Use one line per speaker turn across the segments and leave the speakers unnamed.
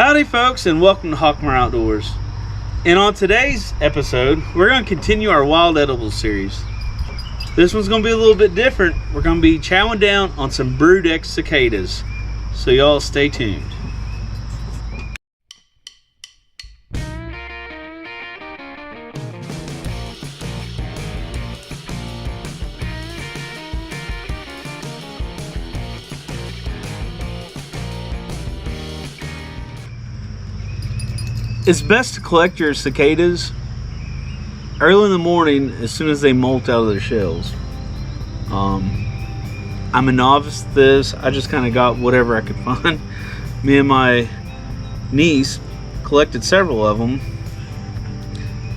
Howdy folks, and welcome to Hawkmore Outdoors. And on today's episode, we're going to continue our wild edibles series. This one's going to be a little bit different. We're going to be chowing down on some brood X cicadas. So y'all stay tuned. It's best to collect your cicadas early in the morning as soon as they molt out of their shells. I'm a novice at this. I just kind of got whatever I could find. Me and my niece collected several of them,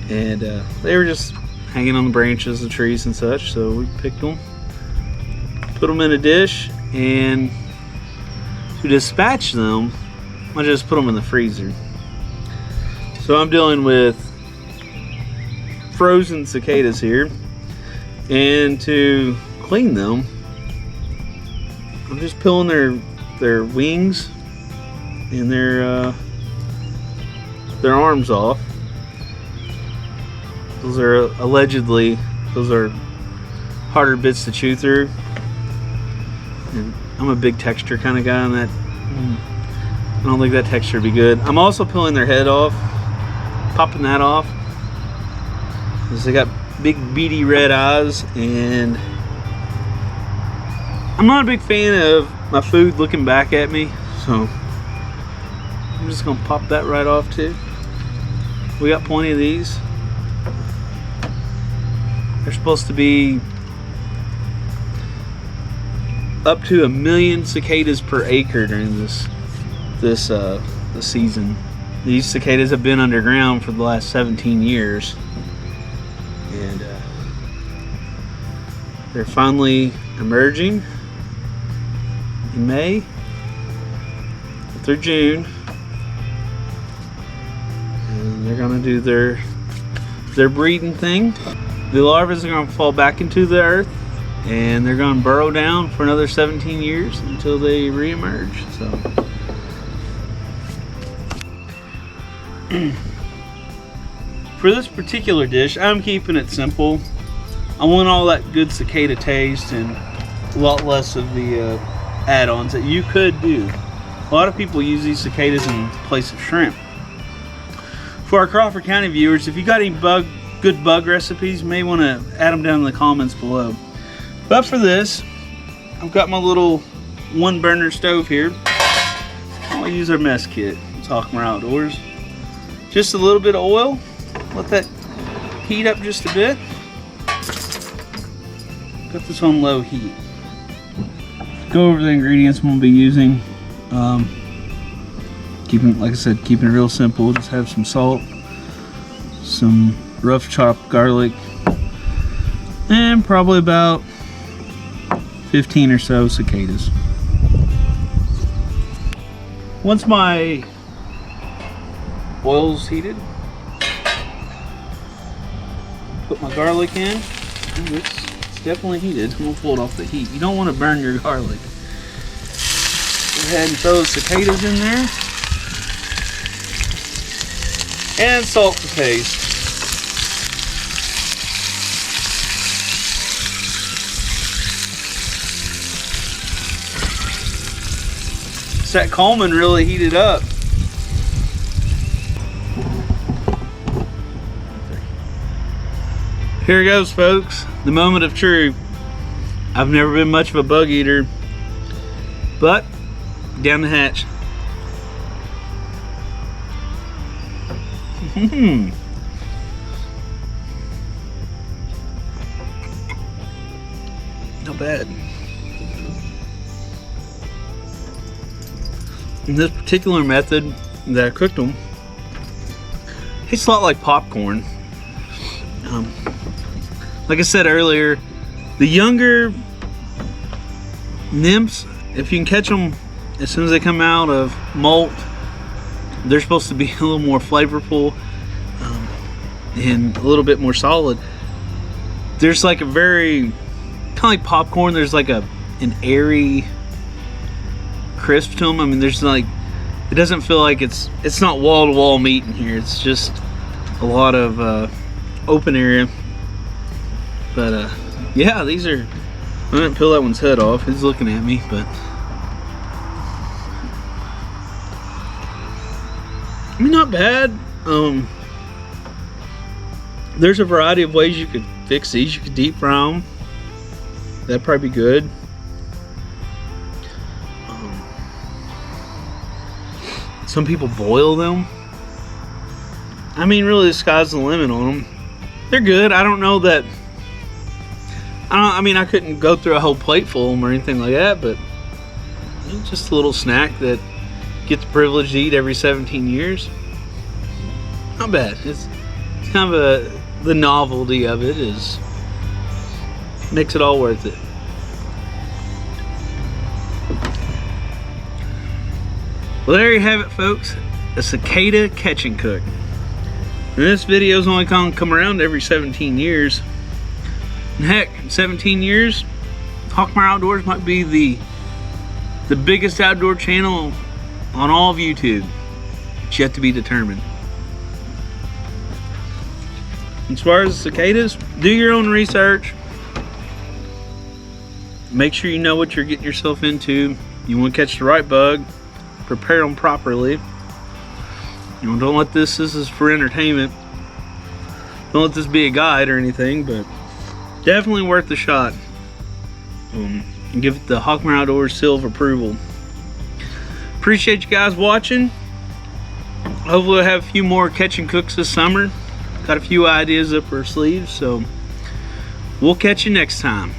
and they were just hanging on the branches of trees and such, so we picked them, put them in a dish, and to dispatch them I just put them in the freezer. So I'm dealing with frozen cicadas here, and to clean them, I'm just peeling their wings and their arms off. Those are allegedly harder bits to chew through, and I'm a big texture kind of guy on that. I don't think that texture would be good. I'm also peeling their head off, popping that off, because they got big beady red eyes, and I'm not a big fan of my food looking back at me, so I'm just gonna pop that right off too. We got plenty of these. They're supposed to be up to 1 million cicadas per acre during this season. These cicadas have been underground for the last 17 years, and they're finally emerging in May through June, and they're gonna do their breeding thing. The larvae are gonna fall back into the earth, and they're gonna burrow down for another 17 years until they re-emerge. So for this particular dish, I'm keeping it simple. I want all that good cicada taste and a lot less of the add-ons that you could do. A lot of people use these cicadas in place of shrimp. For our Crawford County viewers, if you got any good bug recipes, you may want to add them down in the comments below. But for this, I've got my little 1-burner stove here. I'll use our mess kit. It's Hawkmore Outdoors. Just a little bit of oil. Let that heat up just a bit. Put this on low heat. Go over the ingredients I'm going to be using. Like I said, keeping it real simple. Just have some salt, some rough chopped garlic, and probably about 15 or so cicadas. Once my oil's heated, put my garlic in. It's definitely heated. I'm gonna pull it off the heat. You don't want to burn your garlic. Go ahead and throw the cicadas in there, and salt to taste. That Coleman really heated up. Here goes, folks, the moment of truth. I've never been much of a bug eater, but down the hatch. Not bad. In this particular method that I cooked them, it's a lot like popcorn. Like I said earlier, the younger nymphs, if you can catch them as soon as they come out of molt, they're supposed to be a little more flavorful and a little bit more solid. There's like a very, kind of like popcorn, there's like an airy crisp to them. I mean, there's like it doesn't feel like it's not wall-to-wall meat in here. It's just a lot of open area. But yeah, these are, I didn't peel that one's head off. He's looking at me, but I mean, not bad. There's a variety of ways you could fix these. You could deep fry them. That'd probably be good. Some people boil them. I mean, really, the sky's the limit on them. They're good. I don't know that. I mean, I couldn't go through a whole plate full of them or anything like that, but it's just a little snack that get the privilege to eat every 17 years. Not bad. It's kind of the novelty of it makes it all worth it. Well, there you have it, folks. A cicada catch and cook. And this video is only going to come around every 17 years. And heck, in 17 years, Hawkmeyer Outdoors might be the biggest outdoor channel on all of YouTube. It's yet to be determined. As far as cicadas, do your own research. Make sure you know what you're getting yourself into. You want to catch the right bug. Prepare them properly. You know, don't let this is for entertainment. Don't let this be a guide or anything, but definitely worth the shot. And give it the Hawkmeyer Outdoors seal of approval. Appreciate you guys watching. Hopefully we'll have a few more catch and cooks this summer. Got a few ideas up our sleeves, so we'll catch you next time.